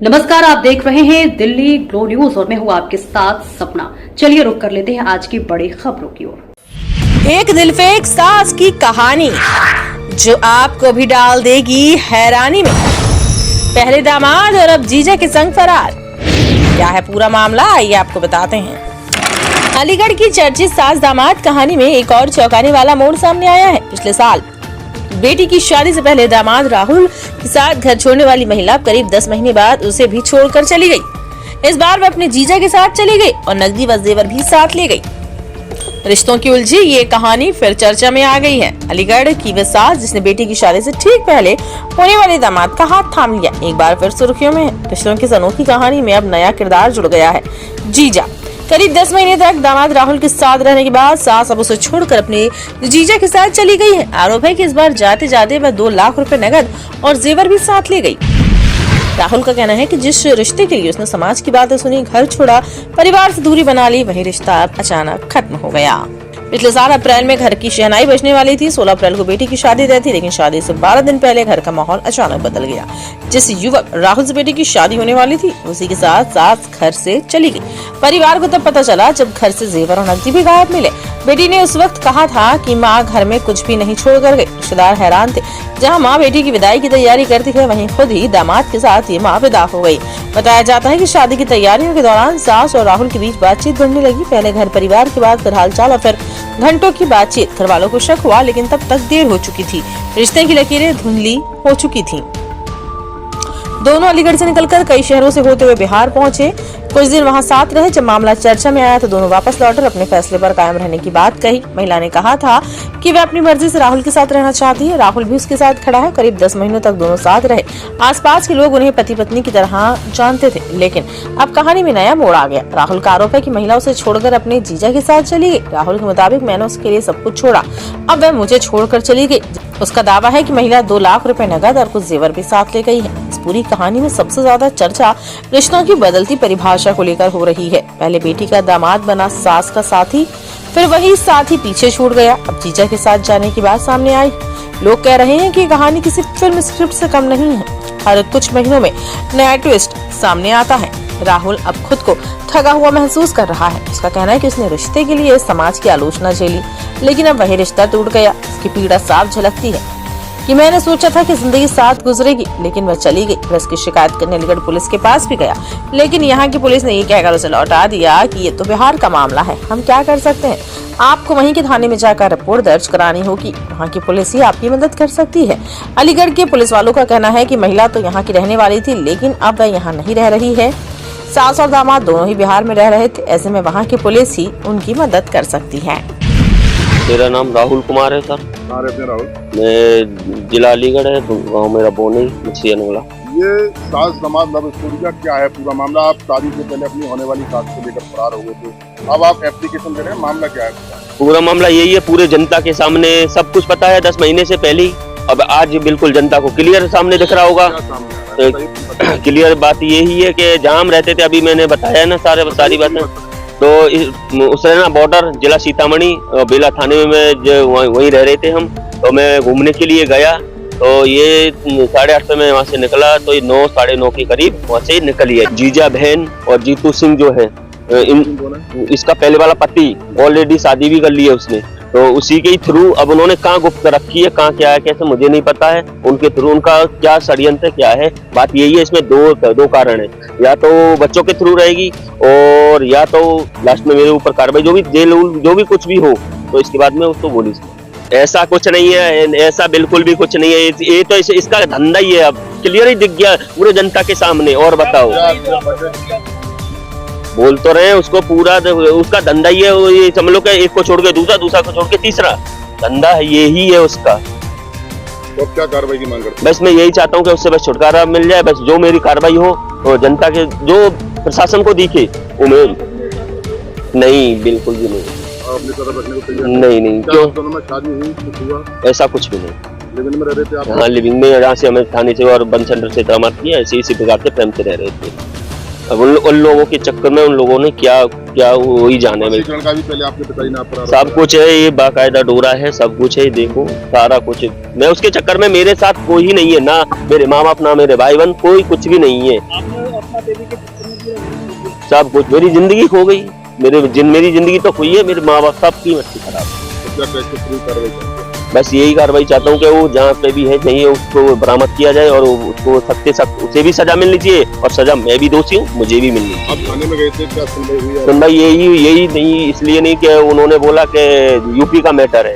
नमस्कार, आप देख रहे हैं दिल्ली ग्लो न्यूज और मैं हूं आपके साथ सपना। चलिए रुक कर लेते हैं आज की बड़ी खबरों की ओर। एक दिलफेक सास की कहानी जो आपको भी डाल देगी हैरानी में। पहले दामाद और अब जीजा के संग फरार। क्या है पूरा मामला, आइए आपको बताते हैं। अलीगढ़ की चर्चित सास दामाद कहानी में एक और चौंकाने वाला मोड़ सामने आया है। पिछले साल बेटी की शादी से पहले दामाद राहुल के साथ घर छोड़ने वाली महिला करीब 10 महीने बाद उसे भी छोड़कर चली गई। इस बार वह अपने जीजा के साथ चली गई और नकदी व जेवर भी साथ ले गई। रिश्तों की उलझी ये कहानी फिर चर्चा में आ गई है। अलीगढ़ की वह सास जिसने बेटी की शादी से ठीक पहले होने वाले दामाद का हाथ थाम लिया, एक बार फिर सुर्खियों में है। रिश्तों की अनोखी कहानी में अब नया किरदार जुड़ गया है, जीजा। करीब 10 महीने तक दामाद राहुल के साथ रहने के बाद सास अब उसे छोड़कर अपने जीजा के साथ चली गई है। आरोप है कि इस बार जाते जाते वह 2 लाख रुपए नकद और जेवर भी साथ ले गई। राहुल का कहना है कि जिस रिश्ते के लिए उसने समाज की बातें सुनी, घर छोड़ा, परिवार से दूरी बना ली, वही रिश्ता अब अचानक खत्म हो गया। पिछले साल अप्रैल में घर की शहनाई बजने वाली थी। 16 अप्रैल को बेटी की शादी तय थी, लेकिन शादी से 12 दिन पहले घर का माहौल अचानक बदल गया। जिस युवक राहुल से बेटी की शादी होने वाली थी, उसी के साथ सास घर से चली गई। परिवार को तब पता चला जब घर से जेवर और नकदी भी गायब मिले। बेटी ने उस वक्त कहा था कि माँ घर में कुछ भी नहीं छोड़ कर गई। रिश्तेदार हैरान थे। जहाँ माँ बेटी की विदाई की तैयारी करती है, वहीं खुद ही दामाद के साथ ये माँ विदा हो गई। बताया जाता है कि शादी की तैयारियों के दौरान सास और राहुल के बीच बातचीत बढ़ने लगी। पहले घर परिवार के बाद फिर हालचाल और फिर घंटों की बातचीत। घर वालों को शक हुआ, लेकिन तब तक देर हो चुकी थी। रिश्ते की लकीरें धुंधली हो चुकी थी। दोनों अलीगढ़ से निकलकर कई शहरों से होते हुए बिहार पहुंचे। कुछ दिन वहां साथ रहे। जब मामला चर्चा में आया तो दोनों वापस लौटकर अपने फैसले पर कायम रहने की बात कही। महिला ने कहा था कि वह अपनी मर्जी से राहुल के साथ रहना चाहती है। राहुल भी उसके साथ खड़ा है। करीब 10 महीनों तक दोनों साथ रहे। आसपास के लोग उन्हें पति पत्नी की तरह जानते थे, लेकिन अब कहानी में नया मोड़ आ गया। राहुल का आरोप है कि महिला उसे छोड़कर अपने जीजा के साथ चली गई। राहुल के मुताबिक, मैंने उसके लिए सब कुछ छोड़ा, अब वह मुझे छोड़कर चली गई। उसका दावा है कि महिला 2 लाख रुपए नकद और कुछ जेवर भी साथ ले गई है। इस पूरी कहानी में सबसे ज्यादा चर्चा रिश्तों की बदलती परिभाषा को लेकर हो रही है। पहले बेटी का दामाद बना सास का साथी, फिर वही साथी पीछे छूट गया। अब जीजा के साथ जाने की बात सामने आई। लोग कह रहे हैं कि कहानी किसी फिल्म स्क्रिप्ट से कम नहीं है। हर कुछ महीनों में नया ट्विस्ट सामने आता है। राहुल अब खुद को ठगा हुआ महसूस कर रहा है। उसका कहना है कि उसने रिश्ते के लिए समाज की आलोचना झेली, लेकिन अब वही रिश्ता टूट गया। उसकी पीड़ा साफ झलकती है कि मैंने सोचा था कि जिंदगी साथ गुजरेगी, लेकिन वह चली गई। वह इसकी शिकायत करने अलीगढ़ पुलिस के पास भी गया, लेकिन यहाँ की पुलिस ने ये कहकर उसे लौटा दिया कि ये तो बिहार का मामला है, हम क्या कर सकते हैं। आपको वहीं के थाने में जाकर रिपोर्ट दर्ज करानी होगी, वहाँ की पुलिस ही आपकी मदद कर सकती है। अलीगढ़ के पुलिस वालों का कहना है कि महिला तो यहाँ की रहने वाली थी, लेकिन अब वह यहाँ नहीं रह रही है। सास और दामाद दोनों ही बिहार में रह रहे थे। ऐसे में वहाँ की पुलिस ही उनकी मदद कर सकती है। मेरा नाम राहुल कुमार है सर। कहाँ रहते हैं राहुल? मैं जिला अलीगढ़ है, गाँव मेरा बोनी मुंशियानवाला। ये सास दामाद लव स्टोरी का क्या है पूरा मामला? आप शादी से पहले अपनी होने वाली सास को लेकर फरार हो गए थे, अब आप एप्लीकेशन दे रहे हैं, मामला क्या है? पूरा मामला यही है, पूरे जनता के सामने सब कुछ पता है 10 महीने से पहले ही। अब आज बिल्कुल जनता को क्लियर सामने दिख रहा होगा। क्लियर बात यही है कि जहाँ हम रहते थे, अभी मैंने बताया ना सारी बातें, तो उसने ना बॉर्डर जिला सीतामढ़ी बेला थाने में वहीं रह रहे थे हम। तो मैं घूमने के लिए गया, तो ये 8:30 पे मैं वहाँ से निकला, तो ये 9 साढ़े 9 के करीब वहाँ से निकली है। जीजा बहन और जीतू सिंह जो है, इसका पहले वाला पति, ऑलरेडी शादी भी कर ली है उसने। तो उसी के थ्रू अब उन्होंने कहाँ गुप्त रखी है, कहाँ क्या है कैसे मुझे नहीं पता है। उनके थ्रू उनका क्या षड्यंत्र क्या है, बात यही है। इसमें दो कारण है, या तो बच्चों के थ्रू रहेगी और या तो लास्ट में मेरे ऊपर कार्रवाई, जो भी जेल जो भी कुछ भी हो, तो इसके बाद में उसको बोली। ऐसा कुछ नहीं है, ऐसा बिल्कुल भी कुछ नहीं है। ये तो इसका धंधा ही है, अब क्लियर ही दिख गया पूरे जनता के सामने। और बताओ, बोल तो रहे हैं उसको, पूरा उसका धंधा ही है। ये समझ लो कि एक को छोड़ के दूसरा को छोड़ के तीसरा, धंधा यही है उसका। तो क्या कार्रवाई की मांग करते हैं? बस मैं यही चाहता हूँ कि उससे बस छुटकारा मिल जाए। बस जो मेरी कार्रवाई हो तो जनता के, जो प्रशासन को दिखे उम्मीद नहीं, बिल्कुल भी नहीं। अपनी तरफ रखने को तैयार नहीं। क्यों? दोनों में शादी हुई, कुछ हुआ? ऐसा कुछ भी नहीं। लिविंग में रह रहे थे आप? हाँ, लिविंग में। यहाँ से हमें थाने से और बंद सेंटर से दामाद किया, इसी प्रकार से प्रेम से रह रहे थे। अब उन लोगों के चक्कर में उन लोगों ने क्या क्या वही जाने में। लड़का भी पहले आपके पिताजी ने आप पर सब कुछ है, ये बाकायदा डोरा है, सब कुछ है, देखो सारा कुछ है। मैं उसके चक्कर में, मेरे साथ कोई नहीं है, ना मेरे माँ बाप ना मेरे भाई बहन, कोई कुछ भी नहीं है। सब कुछ, मेरी जिंदगी खो गई, मेरी जिंदगी तो हुई है, मेरे माँ बाप सबकी मस्ती खराब। बस यही कार्रवाई चाहता हूँ कि वो जहाँ पे भी है चाहिए उसको बरामद किया जाए और उसको सख्त से सख्त उसे भी सजा मिलनी चाहिए और सजा मैं भी दोषी हूँ, मुझे भी मिलनी चाहिए। आप थाने में गए थे, क्या सुनवाई हुई? सुनवाई यही नहीं, इसलिए नहीं कि उन्होंने बोला कि यूपी का मैटर है।